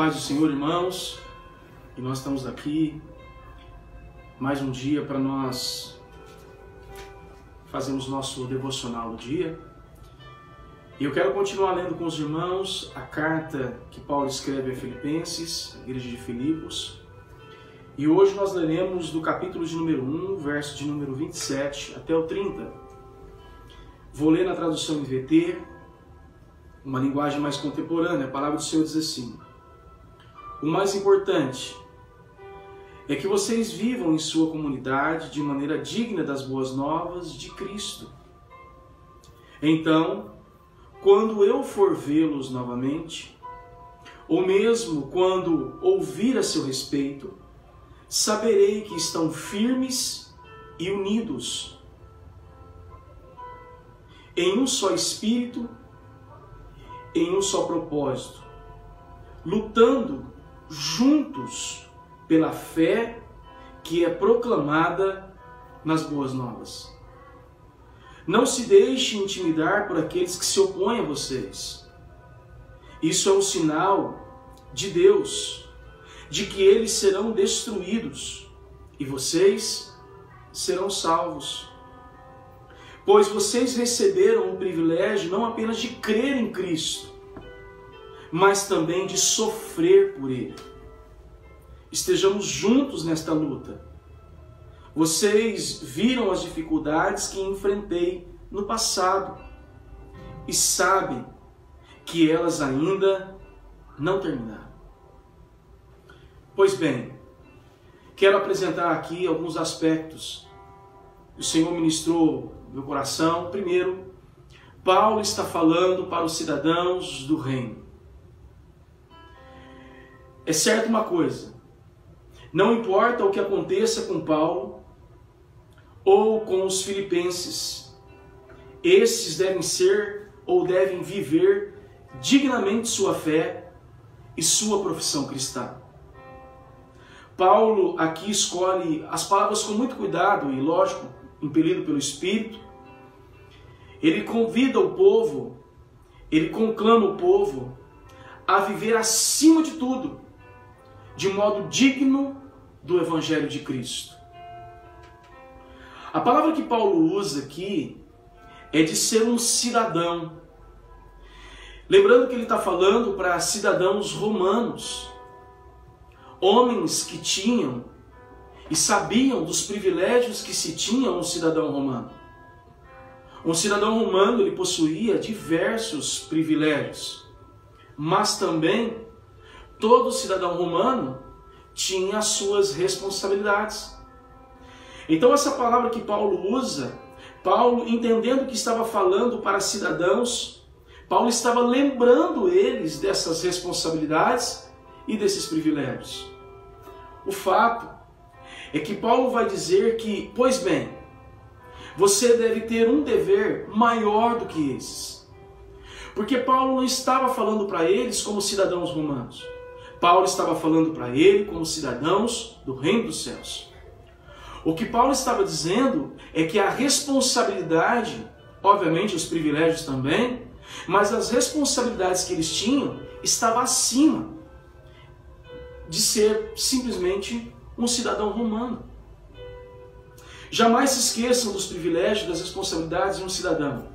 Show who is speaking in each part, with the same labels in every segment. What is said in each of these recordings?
Speaker 1: paz do Senhor, irmãos, e nós estamos aqui mais um dia para nós fazermos nosso devocional do dia. E eu quero continuar lendo com os irmãos a carta que Paulo escreve a Filipenses, igreja de Filipos. E hoje nós leremos do capítulo de número 1, verso de número 27 até o 30. Vou ler na tradução NVT, uma linguagem mais contemporânea. A palavra do Senhor diz assim: o mais importante é que vocês vivam em sua comunidade de maneira digna das boas novas de Cristo. Então, quando eu for vê-los novamente, ou mesmo quando ouvir a seu respeito, saberei que estão firmes e unidos em um só espírito, em um só propósito, lutando juntos pela fé que é proclamada nas boas novas. Não se deixe intimidar por aqueles que se opõem a vocês. Isso é um sinal de Deus, de que eles serão destruídos e vocês serão salvos. Pois vocês receberam o privilégio não apenas de crer em Cristo, mas também de sofrer por Ele. Estejamos juntos nesta luta. Vocês viram as dificuldades que enfrentei no passado e sabem que elas ainda não terminaram. Pois bem, quero apresentar aqui alguns aspectos que o Senhor ministrou no meu coração. Primeiro, Paulo está falando para os cidadãos do reino. É certo uma coisa: não importa o que aconteça com Paulo ou com os filipenses, esses devem ser ou devem viver dignamente sua fé e sua profissão cristã. Paulo aqui escolhe as palavras com muito cuidado e, lógico, impelido pelo Espírito. Ele convida o povo, ele conclama o povo a viver acima de tudo, de modo digno do Evangelho de Cristo. A palavra que Paulo usa aqui é de ser um cidadão. Lembrando que ele está falando para cidadãos romanos, homens que tinham e sabiam dos privilégios que se tinha um cidadão romano. Um cidadão romano, ele possuía diversos privilégios, mas também todo cidadão romano tinha as suas responsabilidades. Então essa palavra que Paulo usa, Paulo, entendendo que estava falando para cidadãos, Paulo estava lembrando eles dessas responsabilidades e desses privilégios. O fato é que Paulo vai dizer que, pois bem, você deve ter um dever maior do que esses. Porque Paulo não estava falando para eles como cidadãos romanos. Paulo estava falando para ele como cidadãos do reino dos céus. O que Paulo estava dizendo é que a responsabilidade, obviamente os privilégios também, mas as responsabilidades que eles tinham estava acima de ser simplesmente um cidadão romano. Jamais se esqueçam dos privilégios, das responsabilidades de um cidadão.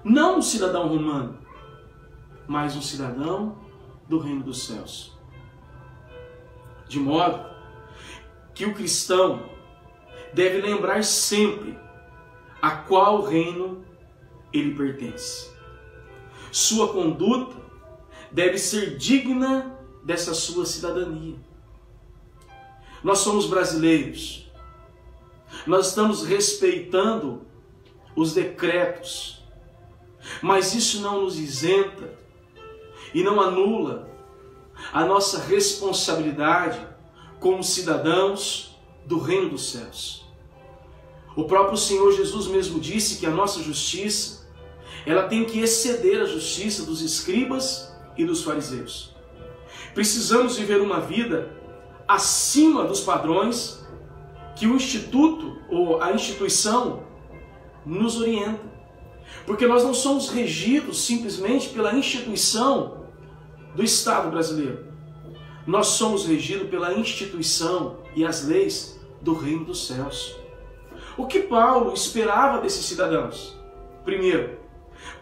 Speaker 1: Não um cidadão romano, mas um cidadão do reino dos céus. De modo que o cristão deve lembrar sempre a qual reino ele pertence. Sua conduta deve ser digna dessa sua cidadania. Nós somos brasileiros. Nós estamos respeitando os decretos, mas isso não nos isenta e não anula a nossa responsabilidade como cidadãos do reino dos céus. O próprio Senhor Jesus mesmo disse que a nossa justiça, ela tem que exceder a justiça dos escribas e dos fariseus. Precisamos viver uma vida acima dos padrões que o instituto ou a instituição nos orienta. Porque nós não somos regidos simplesmente pela instituição do Estado brasileiro. nós somos regidos pela instituição e as leis do reino dos céus. O que Paulo esperava desses cidadãos? Primeiro,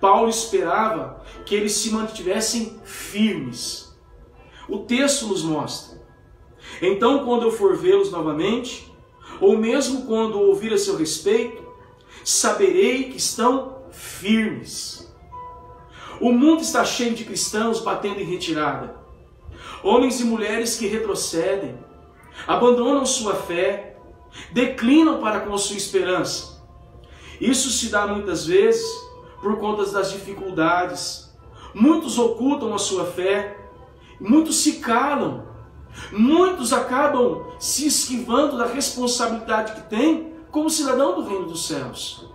Speaker 1: Paulo esperava que eles se mantivessem firmes. O texto nos mostra: então, quando eu for vê-los novamente, ou mesmo quando ouvir a seu respeito, saberei que estão firmes. O mundo está cheio de cristãos batendo em retirada. Homens e mulheres que retrocedem, abandonam sua fé, declinam para com a sua esperança. Isso se dá muitas vezes por conta das dificuldades. Muitos ocultam a sua fé, muitos se calam, muitos acabam se esquivando da responsabilidade que têm como cidadão do reino dos céus.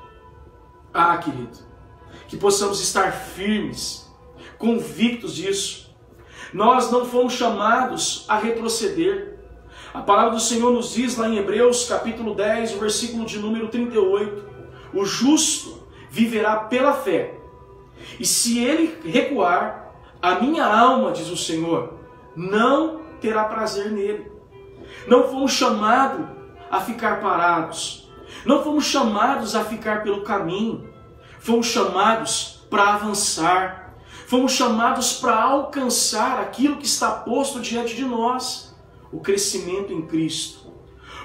Speaker 1: Ah, querido, que possamos estar firmes, convictos disso. Nós não fomos chamados a retroceder. A palavra do Senhor nos diz lá em Hebreus capítulo 10, o versículo de número 38, o justo viverá pela fé. E se ele recuar, a minha alma, diz o Senhor, não terá prazer nele. Não fomos chamados a ficar parados. Não fomos chamados a ficar pelo caminho. Fomos chamados para avançar. Fomos chamados para alcançar aquilo que está posto diante de nós. O crescimento em Cristo.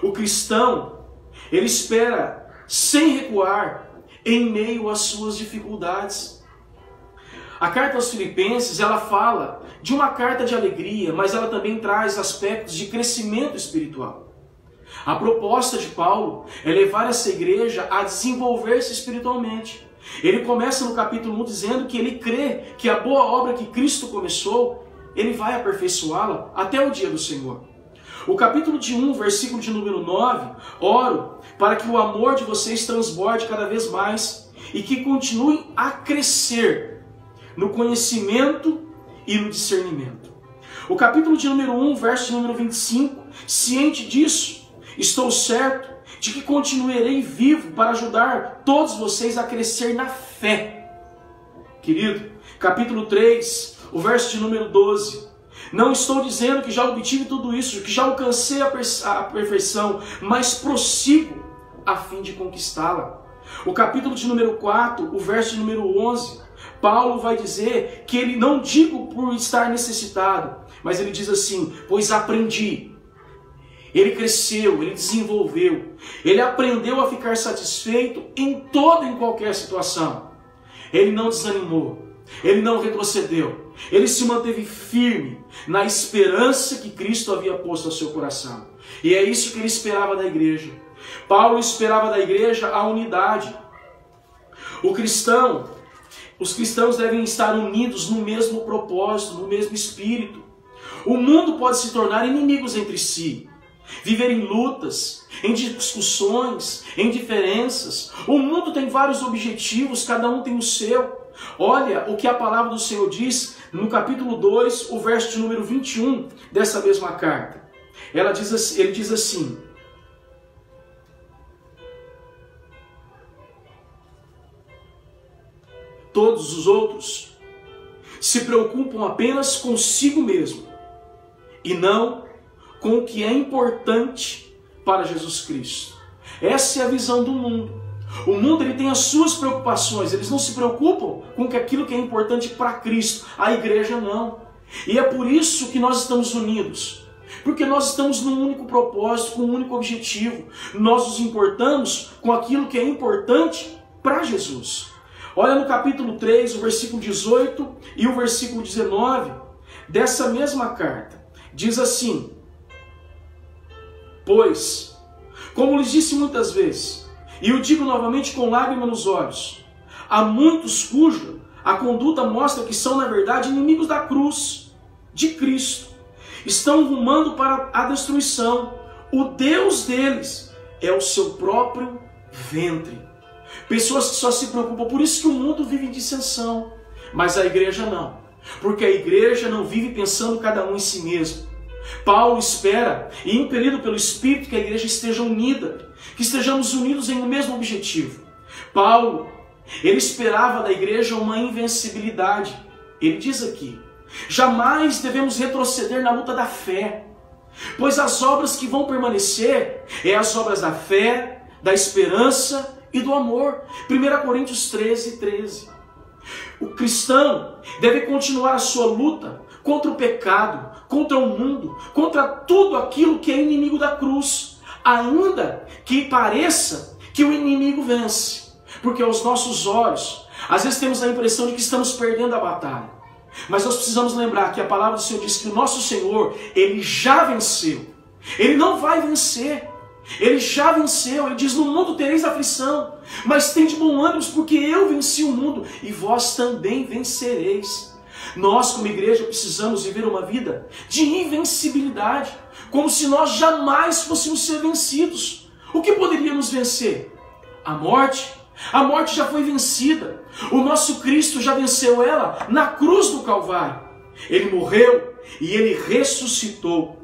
Speaker 1: O cristão, ele espera sem recuar em meio às suas dificuldades. A carta aos Filipenses, ela fala de uma carta de alegria, mas ela também traz aspectos de crescimento espiritual. A proposta de Paulo é levar essa igreja a desenvolver-se espiritualmente. Ele começa no capítulo 1 dizendo que ele crê que a boa obra que Cristo começou, ele vai aperfeiçoá-la até o dia do Senhor. O capítulo de 1, versículo de número 9, oro para que o amor de vocês transborde cada vez mais e que continue a crescer no conhecimento e no discernimento. O capítulo de número 1, verso de número 25, ciente disso, estou certo de que continuarei vivo para ajudar todos vocês a crescer na fé. Querido, capítulo 3, o verso de número 12, não estou dizendo que já obtive tudo isso, que já alcancei a perfeição, mas prossigo a fim de conquistá-la. O capítulo de número 4, o verso de número 11, Paulo vai dizer que ele não digo por estar necessitado, mas ele diz assim, pois aprendi. Ele cresceu, ele desenvolveu, ele aprendeu a ficar satisfeito em toda e em qualquer situação. Ele não desanimou, ele não retrocedeu, ele se manteve firme na esperança que Cristo havia posto ao seu coração. E é isso que ele esperava da igreja. Paulo esperava da igreja a unidade. Os cristãos devem estar unidos no mesmo propósito, no mesmo espírito. O mundo pode se tornar inimigos entre si, viver em lutas, em discussões, em diferenças. O mundo tem vários objetivos, cada um tem o seu. Olha o que a palavra do Senhor diz no capítulo 2, o verso de número 21 dessa mesma carta. Ele diz assim, todos os outros se preocupam apenas consigo mesmo e não com o que é importante para Jesus Cristo. Essa é a visão do mundo. O mundo ele tem as suas preocupações, eles não se preocupam com aquilo que é importante para Cristo. A igreja não. E é por isso que nós estamos unidos. Porque nós estamos num único propósito, com um único objetivo. Nós nos importamos com aquilo que é importante para Jesus. Olha no capítulo 3, o versículo 18 e o versículo 19 dessa mesma carta. Diz assim, pois, como lhes disse muitas vezes, e eu digo novamente com lágrima nos olhos, há muitos cuja a conduta mostra que são, na verdade, inimigos da cruz de Cristo. Estão rumando para a destruição. O Deus deles é o seu próprio ventre. Pessoas que só se preocupam, por isso que o mundo vive em dissensão. Mas a igreja não. Porque a igreja não vive pensando cada um em si mesmo. Paulo espera, e impelido pelo Espírito, que a igreja esteja unida, que estejamos unidos em um mesmo objetivo. Paulo, ele esperava da igreja uma invencibilidade. Ele diz aqui, Jamais devemos retroceder na luta da fé, pois as obras que vão permanecer é as obras da fé, da esperança e do amor. 1 Coríntios 13:13. O cristão deve continuar a sua luta contra o pecado, contra o mundo, contra tudo aquilo que é inimigo da cruz, ainda que pareça que o inimigo vence, porque aos nossos olhos, às vezes temos a impressão de que estamos perdendo a batalha, mas nós precisamos lembrar que a palavra do Senhor diz que o nosso Senhor, Ele já venceu, Ele não vai vencer, Ele já venceu. Ele diz: no mundo tereis aflição, mas tende bom ânimo, porque eu venci o mundo e vós também vencereis. Nós, como igreja, precisamos viver uma vida de invencibilidade, como se nós jamais fôssemos ser vencidos. O que poderia nos vencer? A morte. A morte já foi vencida. O nosso Cristo já venceu ela na cruz do Calvário. Ele morreu e Ele ressuscitou.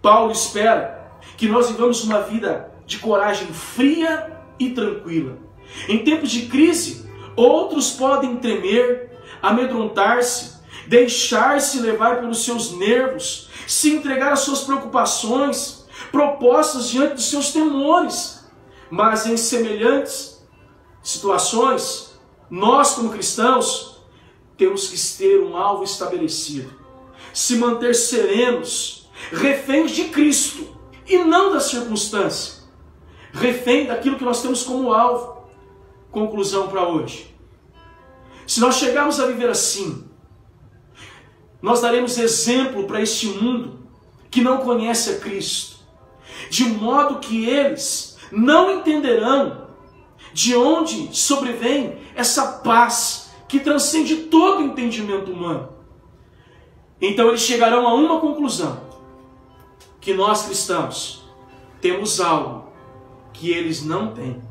Speaker 1: Paulo espera que nós vivamos uma vida de coragem fria e tranquila. Em tempos de crise, outros podem tremer, amedrontar-se, deixar-se levar pelos seus nervos, se entregar às suas preocupações, propostas diante dos seus temores. Mas em semelhantes situações, nós como cristãos temos que ter um alvo estabelecido, se manter serenos, reféns de Cristo e não da circunstância, refém daquilo que nós temos como alvo. Conclusão para hoje: se nós chegarmos a viver assim, nós daremos exemplo para este mundo que não conhece a Cristo, de modo que eles não entenderão de onde sobrevém essa paz que transcende todo o entendimento humano. Então eles chegarão a uma conclusão: que nós cristãos temos algo que eles não têm.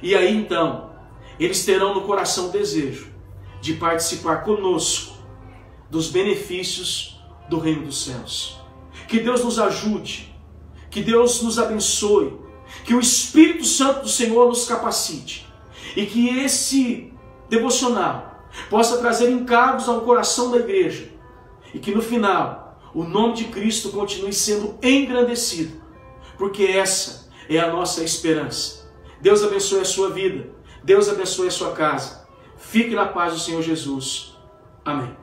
Speaker 1: E aí então, eles terão no coração o desejo de participar conosco dos benefícios do reino dos céus. Que Deus nos ajude, que Deus nos abençoe, que o Espírito Santo do Senhor nos capacite e que esse devocional possa trazer encargos ao coração da igreja e que no final o nome de Cristo continue sendo engrandecido, porque essa é a nossa esperança. Deus abençoe a sua vida, Deus abençoe a sua casa. Fique na paz do Senhor Jesus. Amém.